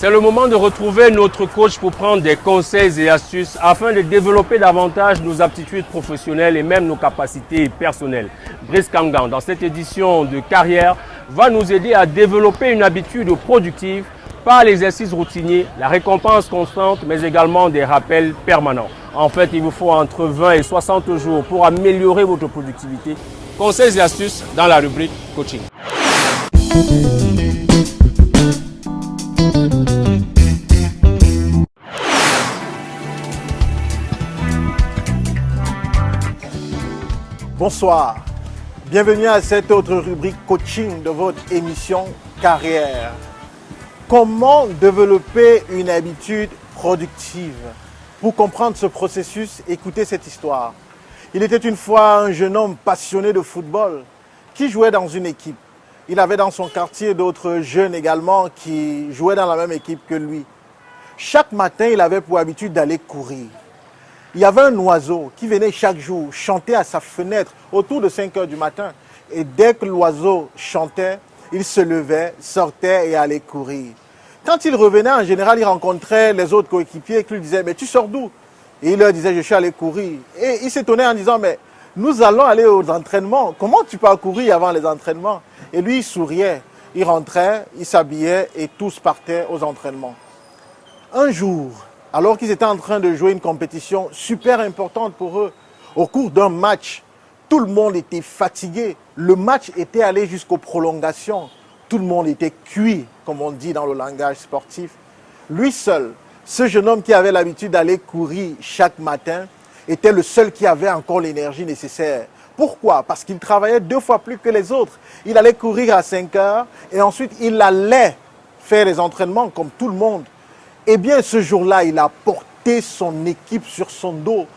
C'est le moment de retrouver notre coach pour prendre des conseils et astuces afin de développer davantage nos aptitudes professionnelles et même nos capacités personnelles. Brice Kamgang, dans cette édition de carrière, va nous aider à développer une habitude productive par l'exercice routinier, la récompense constante, mais également des rappels permanents. En fait, il vous faut entre 20 et 60 jours pour améliorer votre productivité. Conseils et astuces dans la rubrique coaching. Bonsoir, bienvenue à cette autre rubrique coaching de votre émission Carrière. Comment développer une habitude productive? Pour comprendre ce processus, écoutez cette histoire. Il était une fois un jeune homme passionné de football qui jouait dans une équipe. Il avait dans son quartier d'autres jeunes également qui jouaient dans la même équipe que lui. Chaque matin, il avait pour habitude d'aller courir. Il y avait un oiseau qui venait chaque jour chanter à sa fenêtre autour de 5 heures du matin. Et dès que l'oiseau chantait, il se levait, sortait et allait courir. Quand il revenait, en général, il rencontrait les autres coéquipiers qui lui disaient « Mais tu sors d'où ?» Et il leur disait « Je suis allé courir. » Et il s'étonnait en disant « Mais nous allons aller aux entraînements. Comment tu peux courir avant les entraînements ?» Et lui, il souriait. Il rentrait, il s'habillait et tous partaient aux entraînements. Un jour, alors qu'ils étaient en train de jouer une compétition super importante pour eux, au cours d'un match, tout le monde était fatigué. Le match était allé jusqu'aux prolongations. Tout le monde était cuit, comme on dit dans le langage sportif. Lui seul, ce jeune homme qui avait l'habitude d'aller courir chaque matin, était le seul qui avait encore l'énergie nécessaire. Pourquoi? Parce qu'il travaillait 2 fois plus que les autres. Il allait courir à 5 heures et ensuite il allait faire les entraînements comme tout le monde. Eh bien, ce jour-là, il a porté son équipe sur son dos.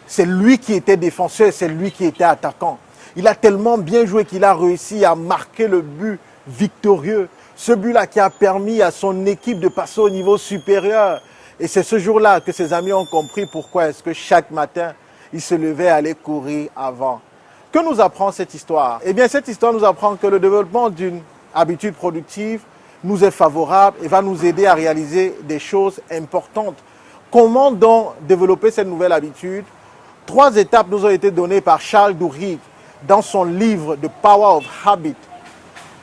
C'est lui qui était défenseur, c'est lui qui était attaquant. Il a tellement bien joué qu'il a réussi à marquer le but victorieux. Ce but-là qui a permis à son équipe de passer au niveau supérieur. Et c'est ce jour-là que ses amis ont compris pourquoi est-ce que chaque matin, il se levait à aller courir avant. Que nous apprend cette histoire? Eh bien, cette histoire nous apprend que le développement d'une habitude productive nous est favorable et va nous aider à réaliser des choses importantes. Comment donc développer cette nouvelle habitude? 3 étapes nous ont été données par Charles Duhigg dans son livre The Power of Habit.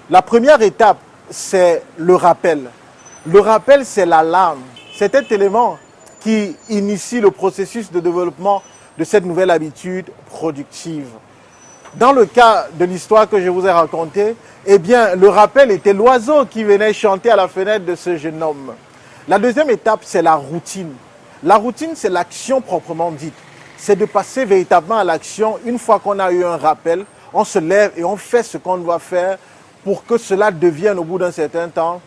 La première étape, c'est le rappel. Le rappel, c'est l'alarme. C'est cet élément qui initie le processus de développement de cette nouvelle habitude productive. Dans le cas de l'histoire que je vous ai racontée, eh bien, le rappel était l'oiseau qui venait chanter à la fenêtre de ce jeune homme. La deuxième étape, c'est la routine. La routine, c'est l'action proprement dite. C'est de passer véritablement à l'action. Une fois qu'on a eu un rappel, on se lève et on fait ce qu'on doit faire pour que cela devienne au bout d'un certain temps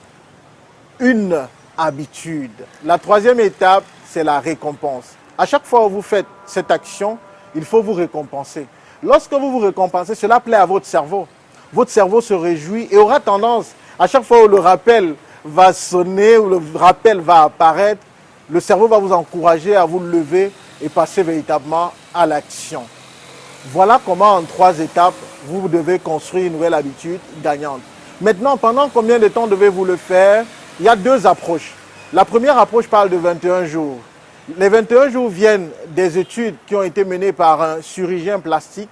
une habitude. La troisième étape, c'est la récompense. À chaque fois où vous faites cette action, il faut vous récompenser. Lorsque vous vous récompensez, cela plaît à votre cerveau. Votre cerveau se réjouit et aura tendance, à chaque fois où le rappel va sonner, où le rappel va apparaître, le cerveau va vous encourager à vous lever et passer véritablement à l'action. Voilà comment en 3 étapes, vous devez construire une nouvelle habitude gagnante. Maintenant, pendant combien de temps devez-vous le faire? Il y a 2 approches. La première approche parle de 21 jours. Les 21 jours viennent des études qui ont été menées par un chirurgien plastique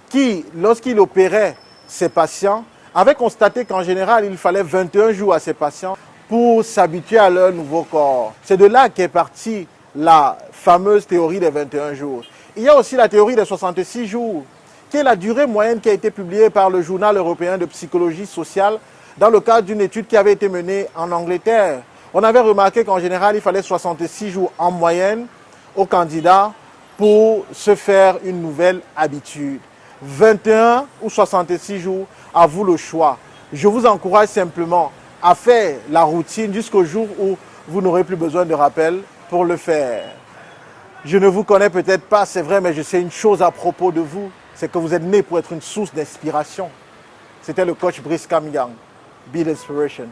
qui, lorsqu'il opérait ses patients, avait constaté qu'en général, il fallait 21 jours à ses patients pour s'habituer à leur nouveau corps. C'est de là qu'est partie la fameuse théorie des 21 jours. Il y a aussi la théorie des 66 jours, qui est la durée moyenne qui a été publiée par le Journal européen de psychologie sociale dans le cadre d'une étude qui avait été menée en Angleterre. On avait remarqué qu'en général, il fallait 66 jours en moyenne aux candidats pour se faire une nouvelle habitude. 21 ou 66 jours, à vous le choix. Je vous encourage simplement à faire la routine jusqu'au jour où vous n'aurez plus besoin de rappel pour le faire. Je ne vous connais peut-être pas, c'est vrai, mais je sais une chose à propos de vous, c'est que vous êtes né pour être une source d'inspiration. C'était le coach Brice Kamgang. Be the inspiration.